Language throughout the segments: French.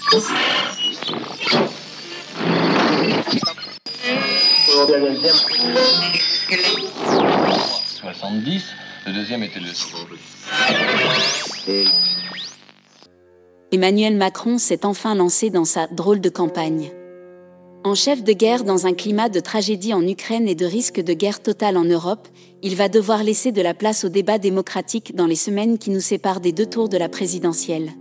Le deuxième était le... Emmanuel Macron s'est enfin lancé dans sa drôle de campagne. En chef de guerre dans un climat de tragédie en Ukraine et de risque de guerre totale en Europe, il va devoir laisser de la place au débat démocratique dans les semaines qui nous séparent des deux tours de la présidentielle.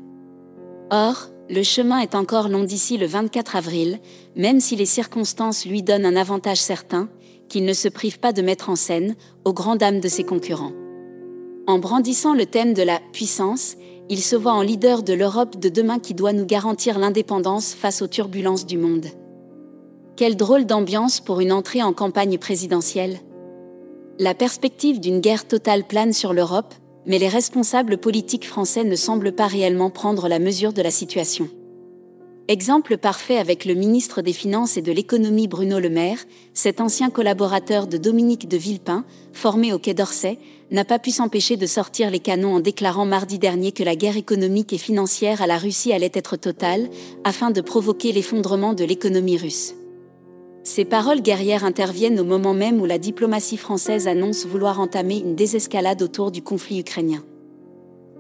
Or, le chemin est encore long d'ici le 24 avril, même si les circonstances lui donnent un avantage certain, qu'il ne se prive pas de mettre en scène, aux grandes dames de ses concurrents. En brandissant le thème de la puissance, il se voit en leader de l'Europe de demain qui doit nous garantir l'indépendance face aux turbulences du monde. Quelle drôle d'ambiance pour une entrée en campagne présidentielle. La perspective d'une guerre totale plane sur l'Europe, mais les responsables politiques français ne semblent pas réellement prendre la mesure de la situation. Exemple parfait avec le ministre des Finances et de l'Économie Bruno Le Maire, cet ancien collaborateur de Dominique de Villepin, formé au Quai d'Orsay, n'a pas pu s'empêcher de sortir les canons en déclarant mardi dernier que la guerre économique et financière à la Russie allait être totale, afin de provoquer l'effondrement de l'économie russe. Ces paroles guerrières interviennent au moment même où la diplomatie française annonce vouloir entamer une désescalade autour du conflit ukrainien.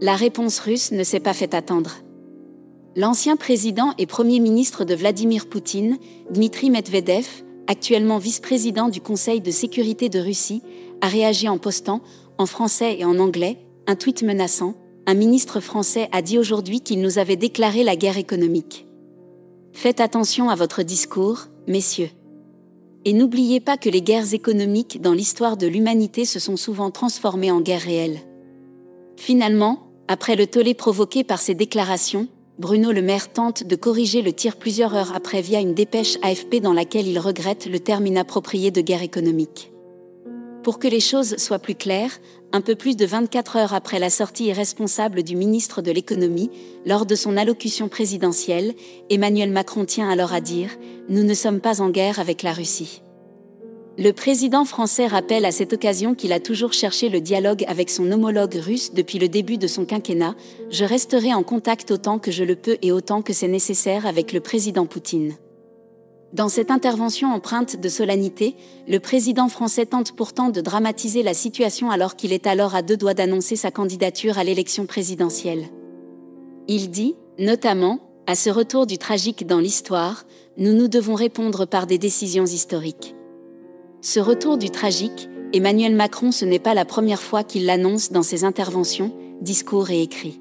La réponse russe ne s'est pas fait attendre. L'ancien président et premier ministre de Vladimir Poutine, Dmitri Medvedev, actuellement vice-président du Conseil de sécurité de Russie, a réagi en postant, en français et en anglais, un tweet menaçant. Un ministre français a dit aujourd'hui qu'il nous avait déclaré la guerre économique. Faites attention à votre discours, messieurs. Et n'oubliez pas que les guerres économiques dans l'histoire de l'humanité se sont souvent transformées en guerres réelles. Finalement, après le tollé provoqué par ces déclarations, Bruno Le Maire tente de corriger le tir plusieurs heures après via une dépêche AFP dans laquelle il regrette le terme inapproprié de guerre économique. Pour que les choses soient plus claires, un peu plus de 24 heures après la sortie irresponsable du ministre de l'Économie, lors de son allocution présidentielle, Emmanuel Macron tient alors à dire « Nous ne sommes pas en guerre avec la Russie ». Le président français rappelle à cette occasion qu'il a toujours cherché le dialogue avec son homologue russe depuis le début de son quinquennat. « Je resterai en contact autant que je le peux et autant que c'est nécessaire avec le président Poutine ». Dans cette intervention empreinte de solennité, le président français tente pourtant de dramatiser la situation alors qu'il est alors à deux doigts d'annoncer sa candidature à l'élection présidentielle. Il dit, notamment, à ce retour du tragique dans l'histoire, nous devons répondre par des décisions historiques. Ce retour du tragique, Emmanuel Macron, ce n'est pas la première fois qu'il l'annonce dans ses interventions, discours et écrits.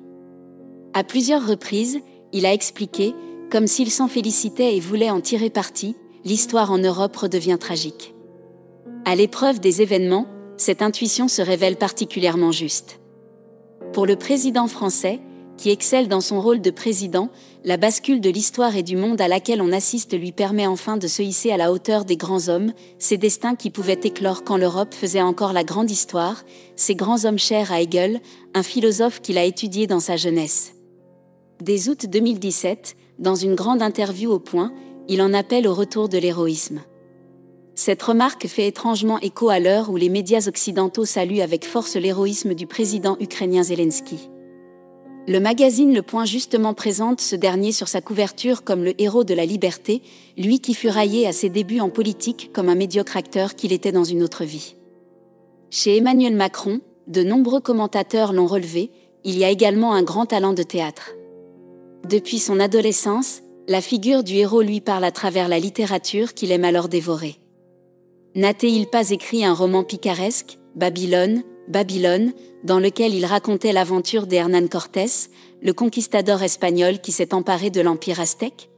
À plusieurs reprises, il a expliqué, comme s'il s'en félicitait et voulait en tirer parti, l'histoire en Europe redevient tragique. À l'épreuve des événements, cette intuition se révèle particulièrement juste. Pour le président français, qui excelle dans son rôle de président, la bascule de l'histoire et du monde à laquelle on assiste lui permet enfin de se hisser à la hauteur des grands hommes, ces destins qui pouvaient éclore quand l'Europe faisait encore la grande histoire, ces grands hommes chers à Hegel, un philosophe qu'il a étudié dans sa jeunesse. Dès août 2017, dans une grande interview au Point, il en appelle au retour de l'héroïsme. Cette remarque fait étrangement écho à l'heure où les médias occidentaux saluent avec force l'héroïsme du président ukrainien Zelensky. Le magazine Le Point justement présente ce dernier sur sa couverture comme le héros de la liberté, lui qui fut raillé à ses débuts en politique comme un médiocre acteur qu'il était dans une autre vie. Chez Emmanuel Macron, de nombreux commentateurs l'ont relevé, il y a également un grand talent de théâtre. Depuis son adolescence, la figure du héros lui parle à travers la littérature qu'il aime alors dévorer. N'a-t-il pas écrit un roman picaresque, Babylone, dans lequel il racontait l'aventure d'Hernán Cortés, le conquistador espagnol qui s'est emparé de l'Empire aztèque ?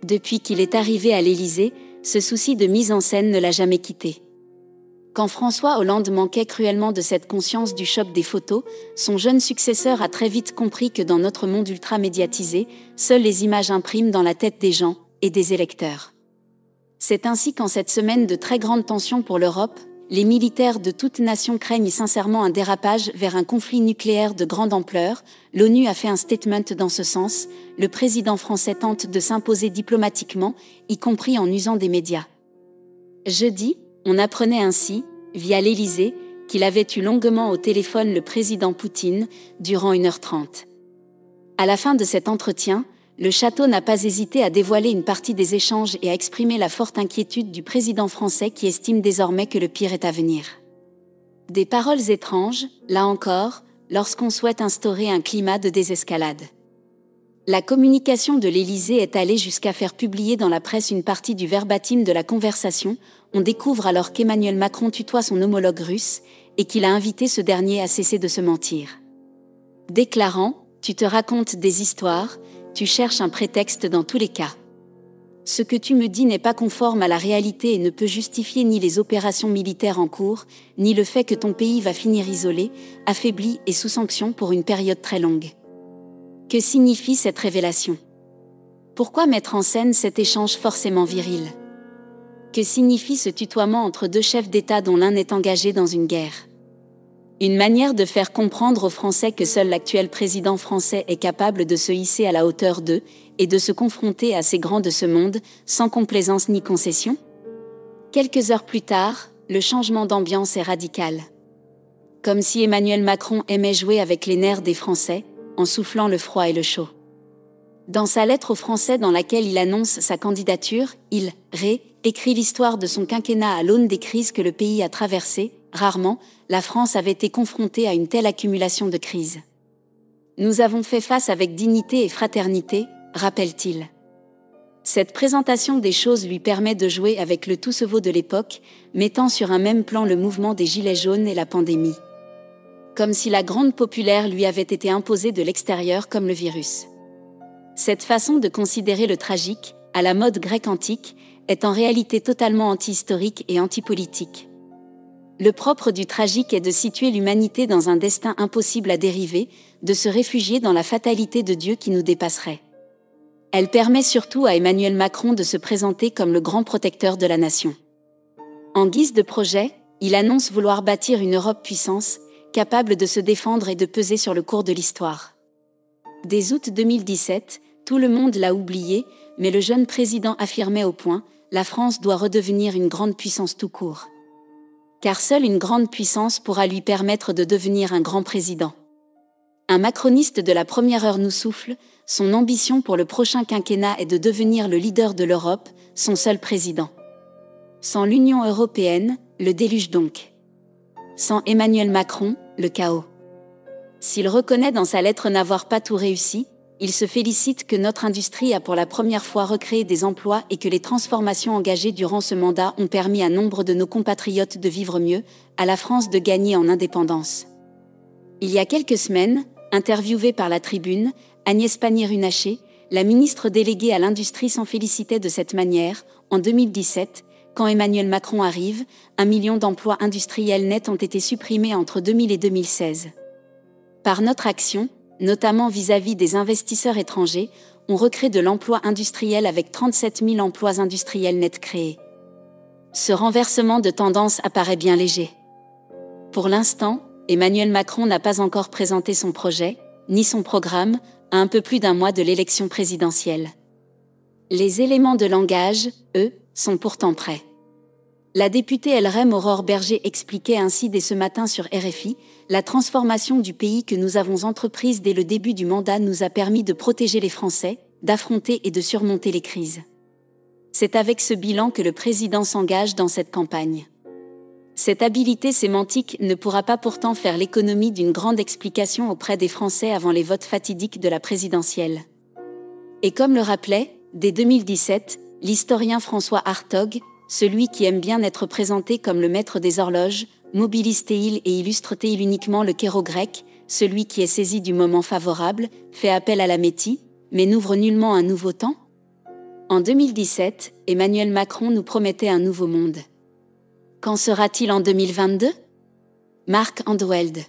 Depuis qu'il est arrivé à l'Élysée, ce souci de mise en scène ne l'a jamais quitté. Quand François Hollande manquait cruellement de cette conscience du choc des photos, son jeune successeur a très vite compris que dans notre monde ultra-médiatisé, seules les images impriment dans la tête des gens et des électeurs. C'est ainsi qu'en cette semaine de très grande tension pour l'Europe, les militaires de toutes nations craignent sincèrement un dérapage vers un conflit nucléaire de grande ampleur. L'ONU a fait un statement dans ce sens. Le président français tente de s'imposer diplomatiquement, y compris en usant des médias. Jeudi, on apprenait ainsi, via l'Élysée, qu'il avait eu longuement au téléphone le président Poutine, durant 1h30. À la fin de cet entretien, le château n'a pas hésité à dévoiler une partie des échanges et à exprimer la forte inquiétude du président français qui estime désormais que le pire est à venir. Des paroles étranges, là encore, lorsqu'on souhaite instaurer un climat de désescalade. La communication de l'Élysée est allée jusqu'à faire publier dans la presse une partie du verbatim de la conversation. On découvre alors qu'Emmanuel Macron tutoie son homologue russe et qu'il a invité ce dernier à cesser de se mentir. Déclarant « Tu te racontes des histoires, tu cherches un prétexte dans tous les cas. Ce que tu me dis n'est pas conforme à la réalité et ne peut justifier ni les opérations militaires en cours, ni le fait que ton pays va finir isolé, affaibli et sous sanction pour une période très longue. » Que signifie cette révélation? Pourquoi mettre en scène cet échange forcément viril? Que signifie ce tutoiement entre deux chefs d'État dont l'un est engagé dans une guerre? Une manière de faire comprendre aux Français que seul l'actuel président français est capable de se hisser à la hauteur d'eux et de se confronter à ces grands de ce monde, sans complaisance ni concession? Quelques heures plus tard, le changement d'ambiance est radical. Comme si Emmanuel Macron aimait jouer avec les nerfs des Français, en soufflant le froid et le chaud. Dans sa lettre aux Français dans laquelle il annonce sa candidature, il écrit l'histoire de son quinquennat à l'aune des crises que le pays a traversées. Rarement, la France avait été confrontée à une telle accumulation de crises. Nous avons fait face avec dignité et fraternité, rappelle-t-il. Cette présentation des choses lui permet de jouer avec le tout-ce-vaut de l'époque, mettant sur un même plan le mouvement des Gilets jaunes et la pandémie. Comme si la grande populaire lui avait été imposée de l'extérieur comme le virus. Cette façon de considérer le tragique, à la mode grecque antique, est en réalité totalement anti-historique et anti-politique. Le propre du tragique est de situer l'humanité dans un destin impossible à dériver, de se réfugier dans la fatalité de Dieu qui nous dépasserait. Elle permet surtout à Emmanuel Macron de se présenter comme le grand protecteur de la nation. En guise de projet, il annonce vouloir bâtir une Europe puissance, capable de se défendre et de peser sur le cours de l'histoire. Dès août 2017, tout le monde l'a oublié, mais le jeune président affirmait au point « La France doit redevenir une grande puissance tout court. » Car seule une grande puissance pourra lui permettre de devenir un grand président. Un macroniste de la première heure nous souffle, son ambition pour le prochain quinquennat est de devenir le leader de l'Europe, son seul président. Sans l'Union européenne, le déluge donc. Sans Emmanuel Macron, le chaos. S'il reconnaît dans sa lettre n'avoir pas tout réussi, il se félicite que notre industrie a pour la première fois recréé des emplois et que les transformations engagées durant ce mandat ont permis à nombre de nos compatriotes de vivre mieux, à la France de gagner en indépendance. Il y a quelques semaines, interviewée par la Tribune, Agnès Pannier-Runacher, la ministre déléguée à l'industrie s'en félicitait de cette manière. En 2017, quand Emmanuel Macron arrive, 1 million d'emplois industriels nets ont été supprimés entre 2000 et 2016. Par notre action, notamment vis-à-vis des investisseurs étrangers, on recrée de l'emploi industriel avec 37 000 emplois industriels nets créés. Ce renversement de tendance apparaît bien léger. Pour l'instant, Emmanuel Macron n'a pas encore présenté son projet, ni son programme, à un peu plus d'un mois de l'élection présidentielle. Les éléments de langage, eux, sont pourtant prêts. La députée LREM Aurore Berger expliquait ainsi dès ce matin sur RFI, « La transformation du pays que nous avons entreprise dès le début du mandat nous a permis de protéger les Français, d'affronter et de surmonter les crises. C'est avec ce bilan que le président s'engage dans cette campagne. » Cette habileté sémantique ne pourra pas pourtant faire l'économie d'une grande explication auprès des Français avant les votes fatidiques de la présidentielle. Et comme le rappelait, dès 2017, l'historien François Hartog, celui qui aime bien être présenté comme le maître des horloges, mobilise-t-il et illustre-t-il uniquement le kéro grec, celui qui est saisi du moment favorable, fait appel à la métie, mais n'ouvre nullement un nouveau temps? En 2017, Emmanuel Macron nous promettait un nouveau monde. Qu'en sera-t-il en 2022? Marc Andewelde.